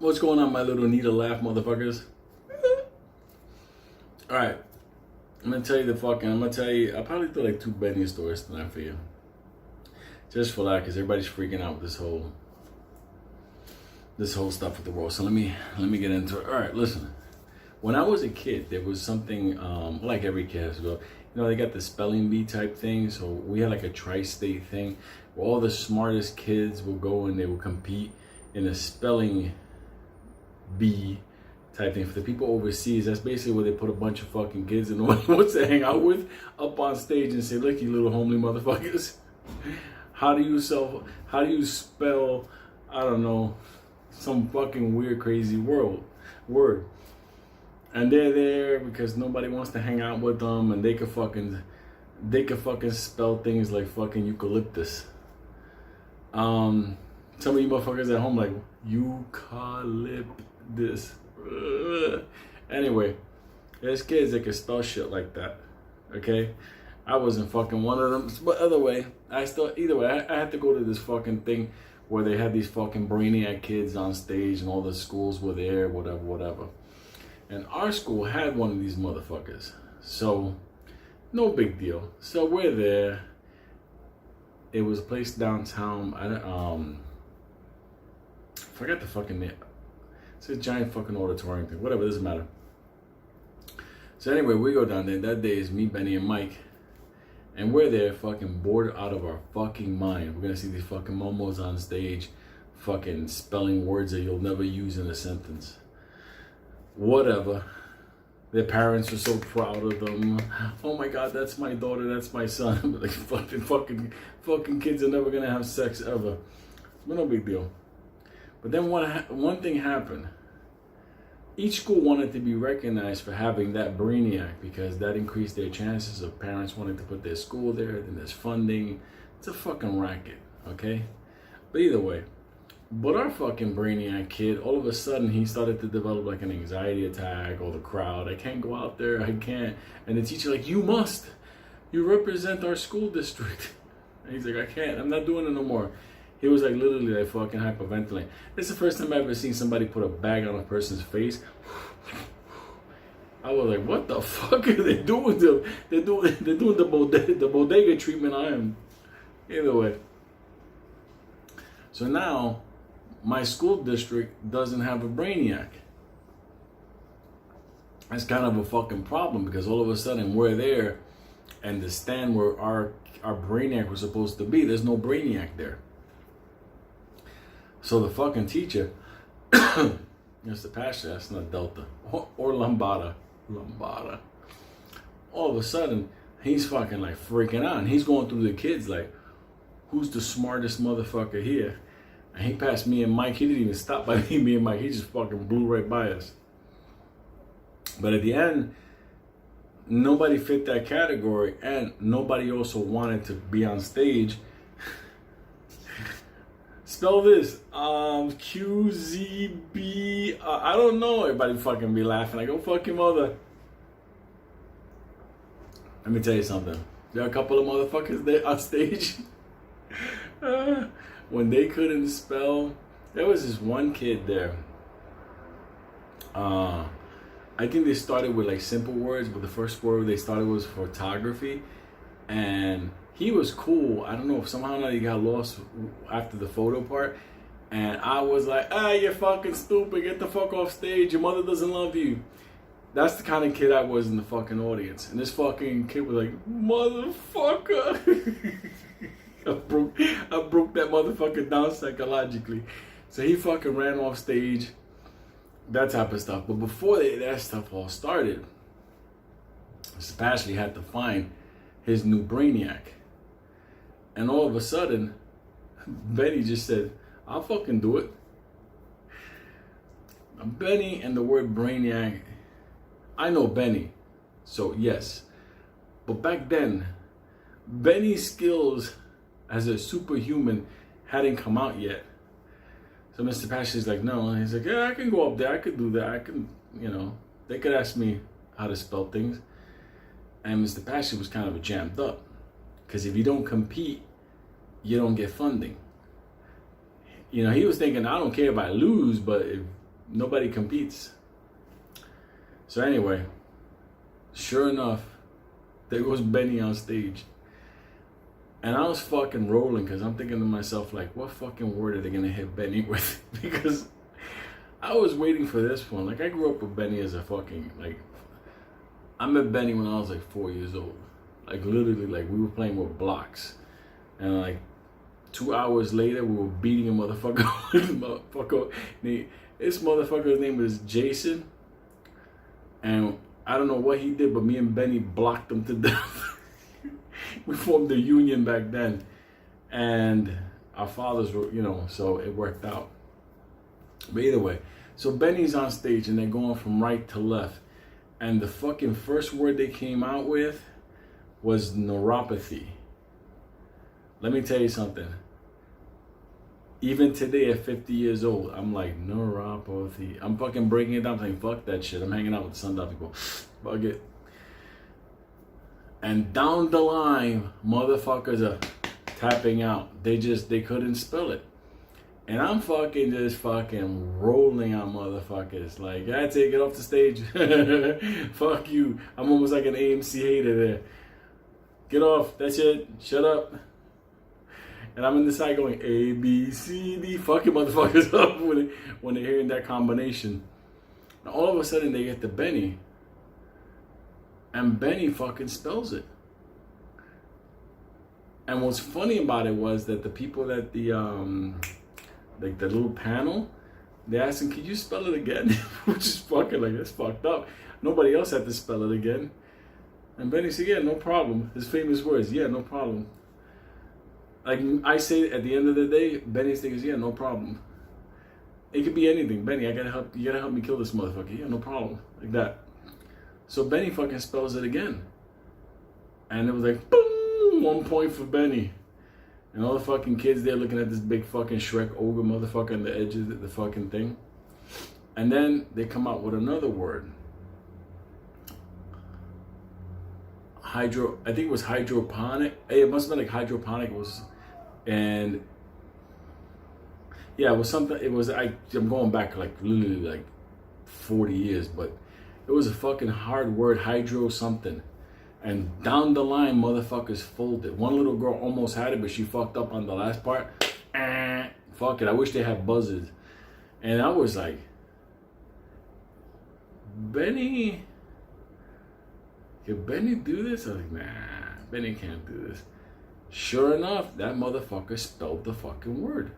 What's going on, my little need a laugh motherfuckers? Alright. I'm gonna tell you, I'll probably do like 2 Benny stories tonight for you. Just for that, because everybody's freaking out with this whole stuff with the world. So let me get into it. Alright, listen. When I was a kid, there was something, like every kid has to go, they got the spelling bee type thing. So we had like a tri-state thing where all the smartest kids will go and they will compete in a spelling bee type thing. For the people overseas, that's basically where they put a bunch of fucking kids and nobody wants to hang out with up on stage and say, look, you little homely motherfuckers. How do you spell, I don't know, some fucking weird, crazy word? And they're there because nobody wants to hang out with them, and they could fucking spell things like fucking eucalyptus. Some of you motherfuckers at home like eucalyptus. Anyway, there's kids that can spell shit like that. Okay, I wasn't fucking one of them. But either way, I had to go to this fucking thing where they had these fucking brainiac kids on stage, and all the schools were there, whatever. And our school had one of these motherfuckers. So, no big deal. So we're there. It was a place downtown. I forgot the fucking name. It's a giant fucking auditorium thing. Whatever, doesn't matter. So anyway, we go down there. That day is me, Benny, and Mike. And we're there fucking bored out of our fucking mind. We're gonna see these fucking momos on stage fucking spelling words that you'll never use in a sentence. Whatever. Their parents are so proud of them. Oh my god, that's my daughter, that's my son. Like fucking kids are never gonna have sex ever. But no big deal. But then one thing happened. Each school wanted to be recognized for having that brainiac because that increased their chances of parents wanting to put their school there. Then there's funding. It's a fucking racket, okay? But either way. But our fucking brainiac kid, all of a sudden, he started to develop like an anxiety attack. Or the crowd, I can't go out there, I can't. And the teacher like, you must. You represent our school district. And he's like, I can't, I'm not doing it no more. He was like literally like fucking hyperventilating. It's the first time I've ever seen somebody put a bag on a person's face. I was like, what the fuck are they doing? They're doing the bodega treatment on him. Either way. So now, my school district doesn't have a brainiac. That's kind of a fucking problem because all of a sudden we're there and the stand where our brainiac was supposed to be, there's no brainiac there. So the fucking teacher, Mr. Pasha, that's not Delta, or Lambada. All of a sudden, he's fucking like freaking out. And he's going through the kids like, who's the smartest motherfucker here? And he passed me and Mike. He didn't even stop by me and Mike. He just fucking blew right by us. But at the end, nobody fit that category, and nobody also wanted to be on stage. Spell this. QZB. I don't know. Everybody fucking be laughing. I go, fuck your mother. Let me tell you something. There are a couple of motherfuckers there on stage. When they couldn't spell, there was this one kid there. I think they started with like simple words, but the first word they started was photography. And he was cool. I don't know if somehow or another he got lost after the photo part. And I was like, you're fucking stupid. Get the fuck off stage. Your mother doesn't love you. That's the kind of kid I was in the fucking audience. And this fucking kid was like, motherfucker. I broke that motherfucker down psychologically. So he fucking ran off stage. That type of stuff. But before that stuff all started, Mr. Pashley had to find his new brainiac. And all of a sudden, Benny just said, I'll fucking do it. Now, Benny and the word brainiac, I know Benny, so yes. But back then, Benny's skills as a superhuman hadn't come out yet. So Mr. Pashley's like, no. And he's like, yeah, I can go up there. I could do that. I can, they could ask me how to spell things. And Mr. Pashley was kind of jammed up. Because if you don't compete, you don't get funding. He was thinking, I don't care if I lose, but if nobody competes. So anyway, sure enough, there goes Benny on stage. And I was fucking rolling because I'm thinking to myself, like, what fucking word are they going to hit Benny with? Because I was waiting for this one. Like, I grew up with Benny as a fucking, like, I met Benny when I was like 4 years old. Like, literally, like, we were playing with blocks. And like 2 hours later, we were beating a motherfucker. This motherfucker's name was Jason. And I don't know what he did, but me and Benny blocked him to death. We formed a union back then. And our fathers were, you know, so it worked out. But either way, so Benny's on stage and they're going from right to left. And the fucking first word they came out with was neuropathy. Let me tell you something. Even today at 50 years old, I'm like, neuropathy. I'm fucking breaking it down, saying, fuck that shit. I'm hanging out with the sundial people. Fuck it. And down the line, motherfuckers are tapping out. They couldn't spell it. And I'm just fucking rolling on motherfuckers. Like, that's it, get off the stage. Fuck you. I'm almost like an AMC hater there. Get off, that's it, shut up. And I'm in the side going A, B, C, D, fucking motherfuckers up when they're hearing that combination. And all of a sudden they get to Benny. And Benny fucking spells it. And what's funny about it was that the people at the like the little panel, they asked him, "Could you spell it again?" Which is fucking like, that's fucked up. Nobody else had to spell it again. And Benny said, "Yeah, no problem." His famous words, "Yeah, no problem." Like I say at the end of the day, Benny's thing is, "Yeah, no problem." It could be anything. Benny, I gotta help. You gotta help me kill this motherfucker. Yeah, no problem. Like that. So Benny fucking spells it again. And it was like, boom, 1 point for Benny. And all the fucking kids there looking at this big fucking Shrek ogre motherfucker on the edge of the fucking thing. And then they come out with another word. I think it was hydroponic. Hey, it must have been like hydroponic. And yeah, it was something. It was, I'm going back like literally like 40 years, but it was a fucking hard word, hydro something. And down the line, motherfuckers folded. One little girl almost had it, but she fucked up on the last part. Fuck it, I wish they had buzzers. And I was like, Benny, can Benny do this? I was like, nah, Benny can't do this. Sure enough, that motherfucker spelled the fucking word.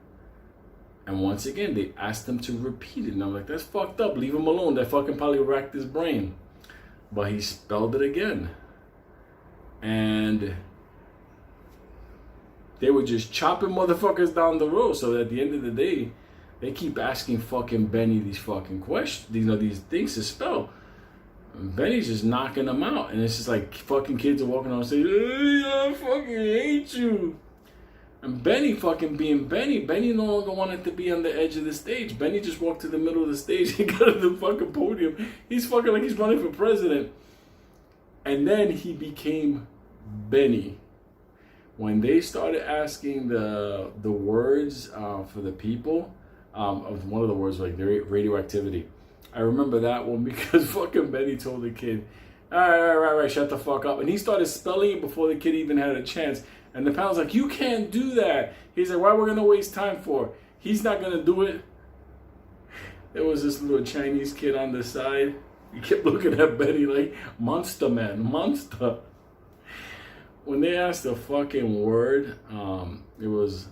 And once again, they asked him to repeat it. And I'm like, that's fucked up. Leave him alone. That fucking probably racked his brain. But he spelled it again. And they were just chopping motherfuckers down the road. So at the end of the day, they keep asking fucking Benny these fucking questions. You know, these things to spell. And Benny's just knocking them out. And it's just like fucking kids are walking on and saying, hey, I fucking hate you. And Benny fucking being Benny. Benny no longer wanted to be on the edge of the stage. Benny just walked to the middle of the stage and got to the fucking podium. He's fucking like he's running for president. And then he became Benny. When they started asking the words for the people, of one of the words like radioactivity. I remember that one because fucking Benny told the kid, all right, shut the fuck up. And he started spelling it before the kid even had a chance. And the panel's like, you can't do that. He's like, why we're gonna waste time for? He's not gonna do it. There was this little Chinese kid on the side. He kept looking at Benny like, monster man, monster. When they asked the fucking word, it was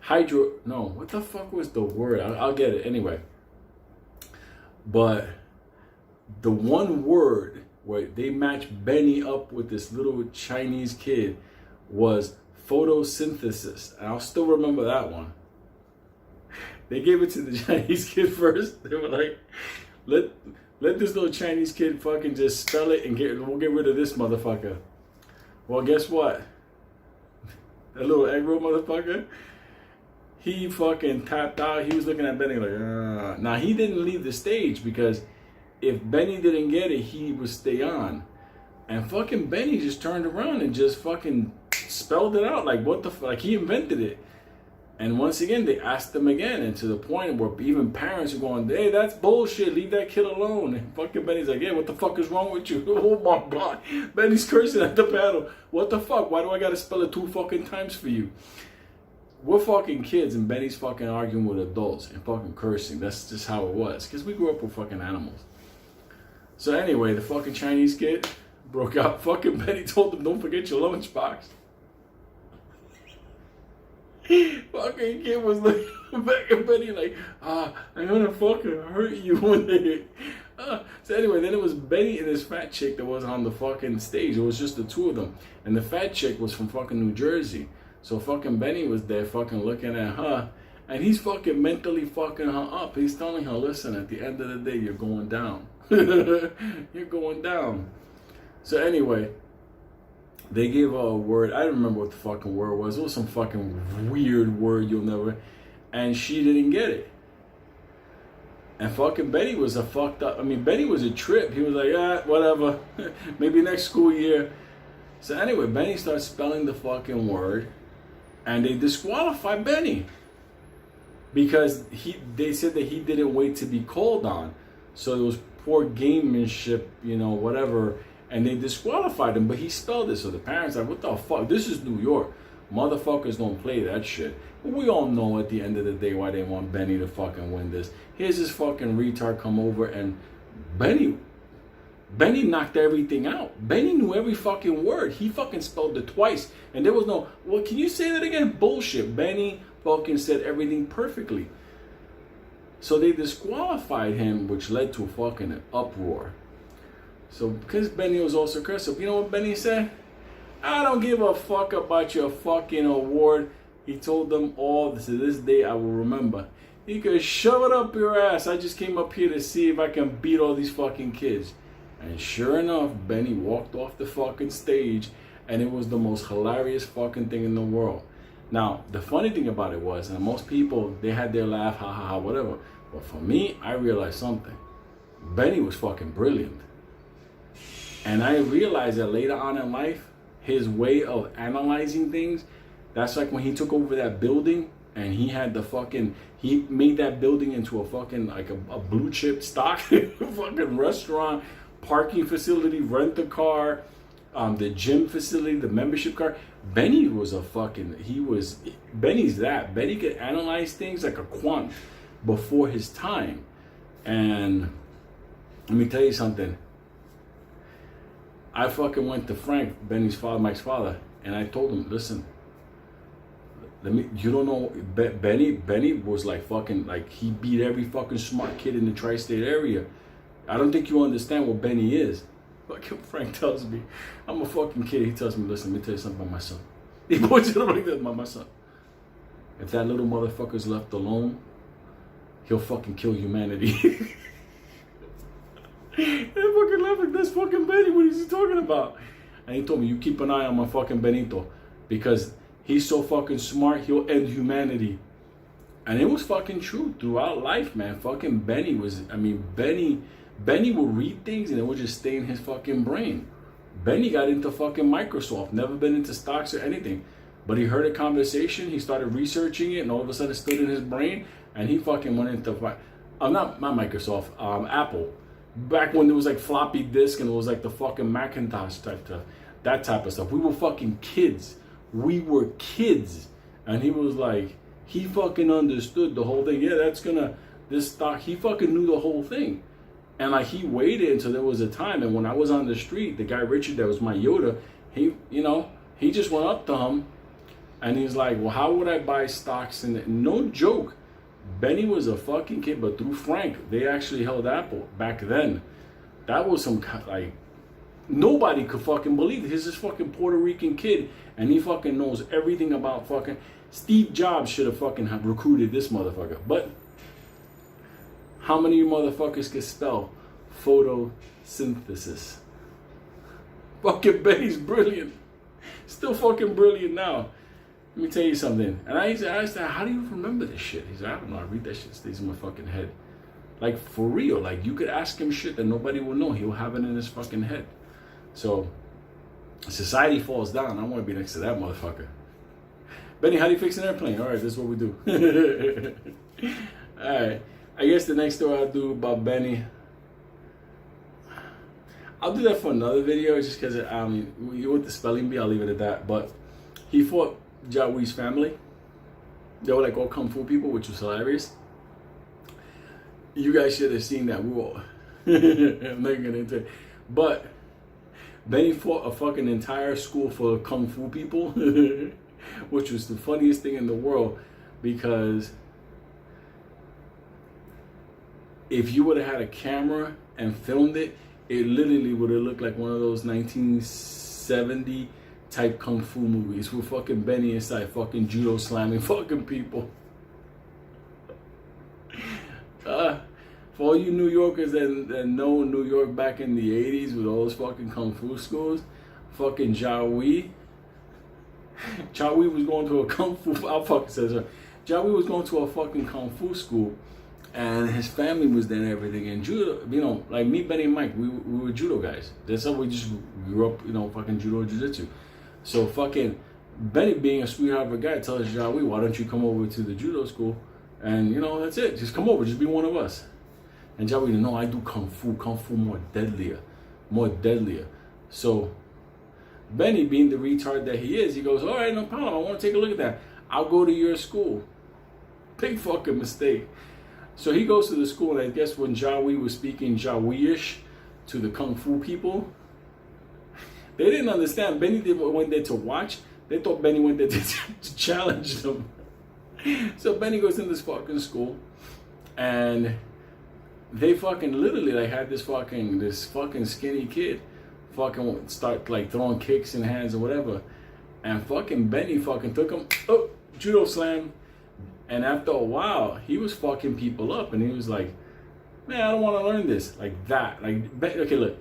what the fuck was the word? I'll get it anyway. But the one word where they matched Benny up with this little Chinese kid was photosynthesis. And I'll still remember that one. They gave it to the Chinese kid first. They were like, let this little Chinese kid fucking just spell it and we'll get rid of this motherfucker. Well, guess what? That little egg roll motherfucker, he fucking tapped out. He was looking at Benny like, Now, he didn't leave the stage because if Benny didn't get it, he would stay on. And fucking Benny just turned around and just fucking spelled it out. Like, what the fuck? Like, he invented it. And once again, they asked them again, and to the point where even parents are going, hey, that's bullshit, leave that kid alone. And fucking Benny's like, yeah, what the fuck is wrong with you? Oh my God. Benny's cursing at the panel. What the fuck? Why do I gotta spell it 2 fucking times for you? We're fucking kids, and Benny's fucking arguing with adults and fucking cursing. That's just how it was, because we grew up with fucking animals. So anyway, the fucking Chinese kid broke out. Fucking Benny told him, don't forget your lunchbox. Fucking kid was looking back at Benny like, I'm gonna fucking hurt you one day. So anyway, then it was Benny and this fat chick that was on the fucking stage. It was just the two of them. And the fat chick was from fucking New Jersey. So fucking Benny was there fucking looking at her. And he's fucking mentally fucking her up. He's telling her, listen, at the end of the day, you're going down. You're going down. So anyway, they gave her a word. I don't remember what the fucking word was. It was some fucking weird word you'll never. And she didn't get it. And fucking Benny was a fucked up. I mean, Benny was a trip. He was like, whatever. Maybe next school year. So anyway, Benny starts spelling the fucking word. And they disqualified Benny. Because they said that he didn't wait to be called on. So it was poor gamemanship, whatever. And they disqualified him, but he spelled it. So the parents are like, what the fuck? This is New York. Motherfuckers don't play that shit. But we all know at the end of the day why they want Benny to fucking win this. Here's this fucking retard come over, and Benny knocked everything out. Benny knew every fucking word. He fucking spelled it twice. And there was no, well, can you say that again? Bullshit. Benny fucking said everything perfectly. So they disqualified him, which led to a fucking uproar. So because Benny was also cursed up, you know what Benny said? I don't give a fuck about your fucking award. He told them all, to this day I will remember. You can shove it up your ass. I just came up here to see if I can beat all these fucking kids. And sure enough, Benny walked off the fucking stage, and it was the most hilarious fucking thing in the world. Now, the funny thing about it was, and most people, they had their laugh, ha ha ha, whatever. But for me, I realized something. Benny was fucking brilliant. And I realized that later on in life, his way of analyzing things, that's like when he took over that building and he had he made that building into a fucking, like a blue chip stock, fucking restaurant, parking facility, rent a car, the gym facility, the membership card. Benny was Benny's that. Benny could analyze things like a quant before his time. And let me tell you something. I fucking went to Frank, Benny's father, Mike's father, and I told him, listen, you don't know, Benny was like fucking, like he beat every fucking smart kid in the tri-state area. I don't think you understand what Benny is. Fucking Frank tells me, I'm a fucking kid. He tells me, listen, let me tell you something about my son. He points it up like that about my son. If that little motherfucker's left alone, he'll fucking kill humanity. I fucking laughing. That's fucking Benny. What is he talking about? And he told me, you keep an eye on my fucking Benito, because he's so fucking smart, he'll end humanity. And it was fucking true throughout life, man. Fucking Benny would read things and it would just stay in his fucking brain. Benny got into fucking Microsoft, never been into stocks or anything. But he heard a conversation, he started researching it, and all of a sudden it stood in his brain, and he fucking went into, not Microsoft, Apple. Back when there was like floppy disk and it was like the fucking Macintosh type stuff, that type of stuff. We were fucking kids. We were kids. And he was like, he fucking understood the whole thing. Yeah, this stock, he fucking knew the whole thing. And like he waited until there was a time. And when I was on the street, the guy Richard that was my Yoda, he just went up to him and he's like, well, how would I buy stocks in it? No joke. Benny was a fucking kid, but through Frank, they actually held Apple back then. That was some, like, nobody could fucking believe it. He's this fucking Puerto Rican kid, and he fucking knows everything about fucking, Steve Jobs should have fucking recruited this motherfucker. But how many of you motherfuckers can spell photosynthesis? Fucking Benny's brilliant. Still fucking brilliant now. Let me tell you something. And I asked him, how do you remember this shit? He's like, I don't know, I read that shit, it stays in my fucking head. Like, for real, like, you could ask him shit that nobody will know. He'll have it in his fucking head. So, society falls down. I want to be next to that motherfucker. Benny, how do you fix an airplane? All right, this is what we do. All right. I guess the next story I'll do about Benny, I'll do that for another video just because with the spelling bee, I'll leave it at that. But he fought Jawi's family. They were like all Kung Fu people, which was hilarious. You guys should have seen that. We were I'm not getting into it. But Benny fought a fucking entire school full of Kung Fu people, which was the funniest thing in the world, because if you would have had a camera and filmed it, it literally would have looked like one of those 1970 type Kung Fu movies with fucking Benny inside fucking judo slamming fucking people. For all you New Yorkers that know New York back in the 80s with all those fucking Kung Fu schools, fucking Jawi was going to a Kung Fu, I'll fucking say this. Jawi was going to a fucking Kung Fu school, and his family was there and everything. And judo, you know, like me, Benny, and Mike, we were judo guys. That's how we just grew up, you know, fucking judo, jiu-jitsu. So fucking Benny, being a sweetheart of a guy, tells Jawi, why don't you come over to the judo school? And, you know, that's it. Just come over. Just be one of us. And Jawi, no, I do Kung Fu. Kung Fu more deadlier. So Benny, being the retard that he is, he goes, all right, no problem. I want to take a look at that. I'll go to your school. Big fucking mistake. So he goes to the school, and I guess when Jawi was speaking Jawi-ish to the Kung Fu people, they didn't understand. Benny went there to watch. They thought Benny went there to challenge them. So Benny goes in this fucking school, and they fucking literally like had this fucking skinny kid fucking start like throwing kicks and hands or whatever. And fucking Benny fucking took him, judo slam. And after a while, he was fucking people up, and he was like, man, I don't want to learn this. Like that. Okay, look.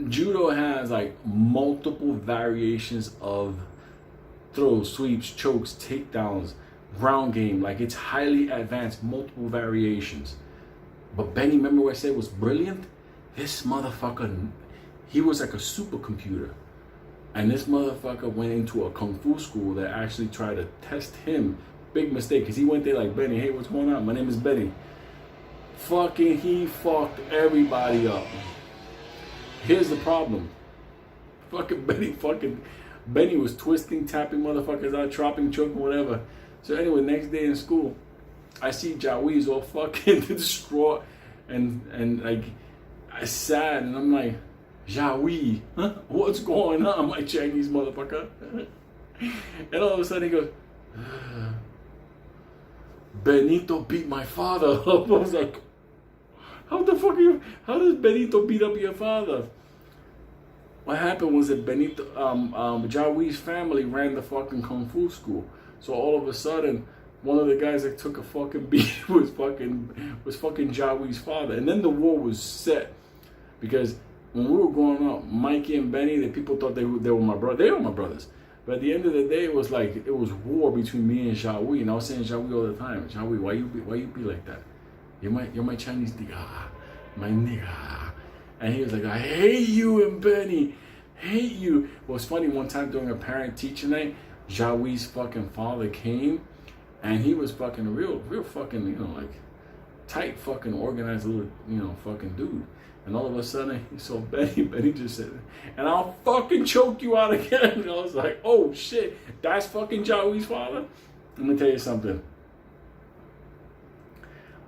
Judo has like multiple variations of throws, sweeps, chokes, takedowns, ground game. Like it's highly advanced, multiple variations. But Benny, remember what I said was brilliant? This motherfucker, he was like a supercomputer. And this motherfucker went into a Kung Fu school that actually tried to test him. Big mistake, because he went there like, Benny, hey, what's going on? My name is Benny. Fucking, he fucked everybody up. Here's the problem. Benny was twisting, tapping motherfuckers out, chopping, choking, whatever. So anyway, next day in school, I see Jawi's all fucking distraught and like, I sad, and I'm like, Jawi, huh? What's going on, my Chinese motherfucker? And all of a sudden he goes, Benito beat my father up. I was like, how the fuck how does Benito beat up your father? What happened was that Benito, Jawi's family ran the fucking Kung Fu school. So all of a sudden, one of the guys that took a fucking beat was fucking Jawi's father. And then the war was set. Because when we were growing up, Mikey and Benny, the people thought they were my brother. They were my brothers. But at the end of the day, it was like, it was war between me and Jawi. And I was saying Jawi all the time, Jawi, why you be like that? You're my Chinese nigga, my nigga. And he was like, I hate you and Benny, hate you. Well, it's funny, one time during a parent-teacher night, Jawi's fucking father came, and he was fucking real fucking, you know, like, tight fucking organized little, you know, fucking dude. And all of a sudden, he saw Benny just said, and I'll fucking choke you out again. And I was like, oh shit, that's fucking Jawi's father? Let me tell you something.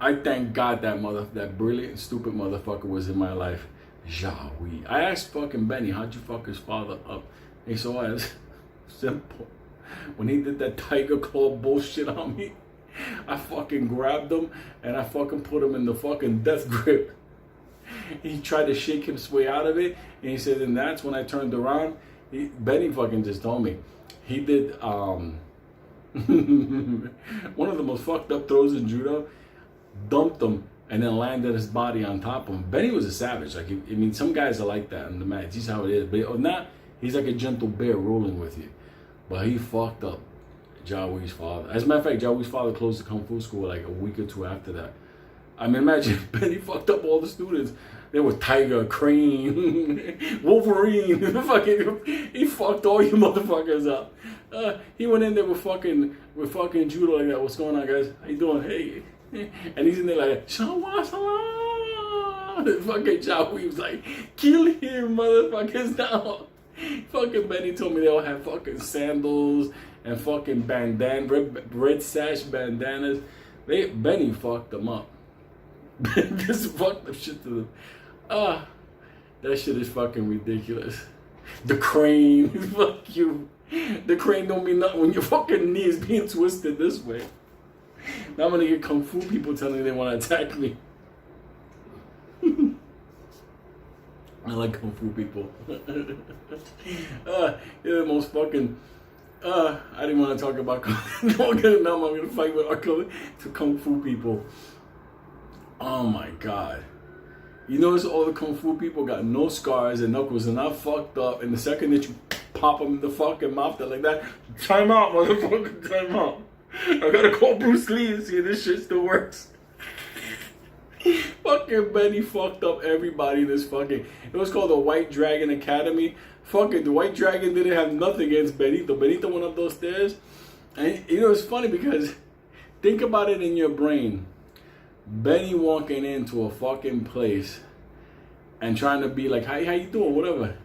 I thank God that brilliant, stupid motherfucker was in my life. Jawi. I asked fucking Benny, how'd you fuck his father up? He said, oh, it's simple. When he did that tiger claw bullshit on me, I fucking grabbed him and I fucking put him in the fucking death grip. He tried to shake his way out of it, and he said, and that's when I turned around. Benny fucking just told me. He did one of the most fucked up throws in judo, dumped him, and then landed his body on top of him. Benny was a savage. Like, I mean, some guys are like that in the match. He's how it is. But or not, he's like a gentle bear rolling with you. But he fucked up Jawi's father. As a matter of fact, Jawi's father closed the Kung Fu school like a week or two after that. I mean, imagine Benny fucked up all the students. There was Tiger, Crane, Wolverine. Fucking, he fucked all you motherfuckers up. He went in there with fucking judo like that. What's going on, guys? How you doing? Hey. And he's in there like, Shawa Salam. Fucking Jawi was like, kill him, motherfuckers, now. Fucking Benny told me they all have fucking sandals and fucking red sash bandanas. Benny fucked them up. Just fucked the shit to them. That shit is fucking ridiculous. The crane, fuck you. The crane don't mean nothing when your fucking knee is being twisted this way. Now I'm gonna get kung fu people telling me they want to attack me. I like kung fu people. You're the most fucking. I didn't want to talk about. Now I'm gonna fight with our kung fu people. Oh my god. You notice all the kung fu people got no scars and knuckles and not fucked up. And the second that you pop them in the fucking mouth, they're like that. Time out, motherfucker. Time out. I gotta call Bruce Lee and see if this shit still works. Fucking Benny fucked up everybody in this fucking. It was called the White Dragon Academy. Fucking the White Dragon didn't have nothing against Benito. Benito went up those stairs. And you know, it's funny because think about it in your brain. Benny walking into a fucking place and trying to be like, how you doing, whatever.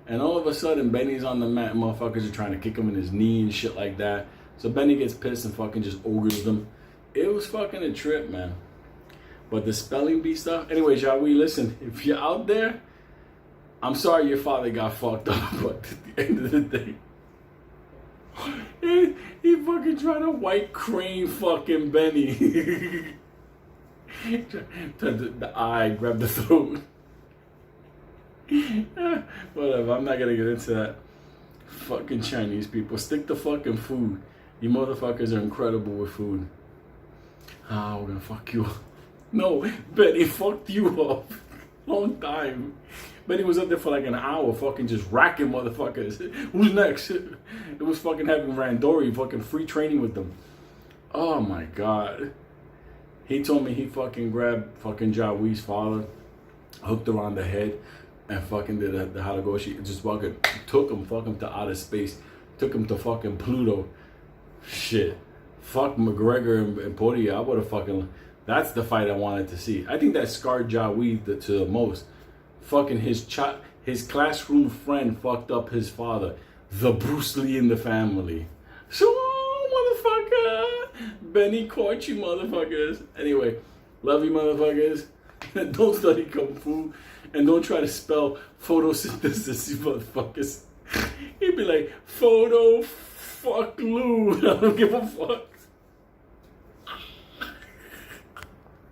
And all of a sudden, Benny's on the mat. Motherfuckers are trying to kick him in his knee and shit like that. So Benny gets pissed and fucking just ogres them. It was fucking a trip, man. But the spelling bee stuff. Anyways, y'all, listen. If you're out there, I'm sorry your father got fucked up. But at the end of the day, he fucking tried to white crane fucking Benny. The eye, grab the throat. Whatever, I'm not gonna get into that. Fucking Chinese people. Stick to fucking food. You motherfuckers are incredible with food. We're gonna fuck you up. No, Benny fucked you up. Long time. Benny was up there for like an hour fucking just racking motherfuckers. Who's next? It was fucking having Randori fucking free training with them. Oh my god. He told me he fucking grabbed fucking Jawi's father, hooked around the head, and fucking did the Haragoshi. Just fucking took him fucking to outer space. Took him to fucking Pluto. Shit. Fuck McGregor and Poirier. I would have fucking. That's the fight I wanted to see. I think that scarred Jawi to the most. Fucking his classroom friend fucked up his father. The Bruce Lee in the family. So, motherfucker. Benny caught you, motherfuckers. Anyway, love you, motherfuckers. Don't study kung fu. And don't try to spell photosynthesis, you motherfuckers. He'd be like, photo fuck Lou. I don't give a fuck.